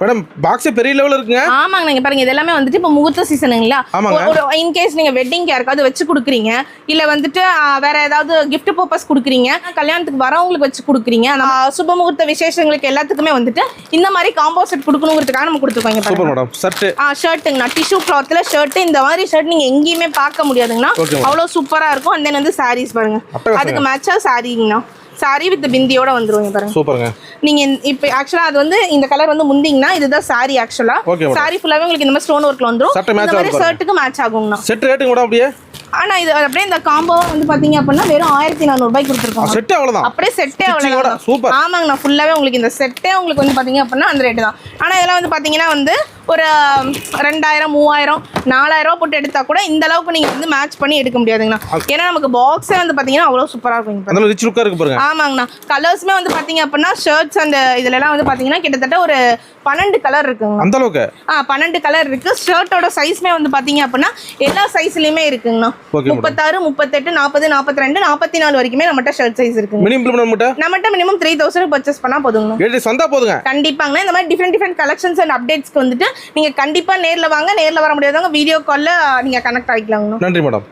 Madam box பெரிய லெவல்ல இருக்குங்க. ஆமாங்க, நீங்க பாருங்க இது எல்லாமே வந்துட்டு இப்போ முகூர்த்த சீசனுங்களா. ஒரு இன் கேஸ் நீங்க வெட்டிங் யாருக்காவது வச்சு கொடுக்குறீங்க, இல்ல வந்துட்டு வேற ஏதாவது gift பர்பஸ் கொடுக்குறீங்க, கல்யாணத்துக்கு வரவங்களுக்கு வச்சு கொடுக்குறீங்க, நம்ம சுப முகூர்த்த விசேஷங்களுக்கு எல்லாத்துக்குமே வந்துட்டு இந்த மாதிரி காம்போ செட் கொடுக்கணுங்கிறதுக்காக நம்ம கொடுத்துருக்கோங்க. Super madam. ஷர்ட்டுங்கண்ணா, டிஷ்யூ கிளாத்ல ஷர்ட். இந்த மாதிரி ஷர்ட் நீங்க எங்கேயுமே பார்க்க முடியாதுங்கண்ணா, அவ்வளவு சூப்பரா இருக்கும். அண்ட் தென் வந்து சாரீஸ் பாருங்க, அதுக்கு மேட்சா சாரீங்கண்ணா. சாரி வித் பிந்தியோட வந்துருவீங்க பாருங்க. சூப்பர்ங்க. நீங்க இப்போ ஆக்சுவலா அது வந்து இந்த கலர் வந்து முந்திங்கன்னா இதுதான் சாரி. ஆக்சுவலா சாரி ஃபுல்லாவே உங்களுக்கு இந்த மாதிரி ஸ்டோன் ஒர்க்ல வந்துரும். இந்த மாதிரி ஷர்ட்டுக்கு மேட்ச் ஆகும்னா. செட் ரேட்டுங்க கூட அப்படியே. ஆனா இது அப்படியே இந்த காம்போ வந்து பாத்தீங்க அப்படின்னா வெறும் 1400 ரூபாய்க்கு கொடுத்துருக்கோம். செட்டே அவ்வளவுதான். அப்படியே செட்டே அவ்வளவுதான். சூப்பர். ஆமாங்க, நான் ஃபுல்லாவே உங்களுக்கு இந்த செட்டே உங்களுக்கு வந்து பாத்தீங்க அப்படின்னா அந்த ரேட் தான். ஆனா இதெல்லாம் வந்து பாத்தீங்கன்னா வந்து ஒரு 2000 3000 4000 ரூபாய் போட்டு எடுத்தா கூட இந்த அளவுக்கு நீங்க வந்து மேட்ச் பண்ணி எடுக்க முடியாதுங்கண்ணா. ஏன்னா நமக்கு பாக்ஸே வந்து பாத்தீங்கன்னா அவ்வளவு சூப்பரா இருக்கும். அதனால ரிச் லுக்கா இருக்கு பாருங்க. ஆமாங்கண்ணா. கலர்ஸ்மே வந்து பாத்தீங்க அப்படின்னா ஷர்ட்ஸ் அந்த இதுல எல்லாம் வந்து பாத்தீங்கன்னா கிட்டத்தட்ட ஒரு 12 கலர் இருக்குங்க. அந்த அளவுக்கு 12 கலர் இருக்கு. ஷர்ட்டோட சைஸ்மே வந்து பாத்தீங்க அப்படின்னா எல்லா சைஸ்லயுமே இருக்குங்கண்ணா. 36 38 40 42 44 வரைக்குமே நம்மகிட்ட ஷர்ட் சைஸ் இருக்கு. நம்மகிட்ட மினிமம் 3000 பர்ச்சேஸ் பண்ணா போதுங்க. கண்டிப்பாங்கண்ணா. இந்த மாதிரி டிஃப்ரெண்ட் கலெக்ஷன்ஸ் அண்ட் அப்டேட்ஸ்க்கு வந்துட்டு நீங்க கண்டிப்பா நேர்ல வாங்க. நேர்ல வர முடியாதவங்க வீடியோ கால்ல நீங்க கனெக்ட் ஆகிக்கலாங்கண்ணா. நன்றி மேடம்.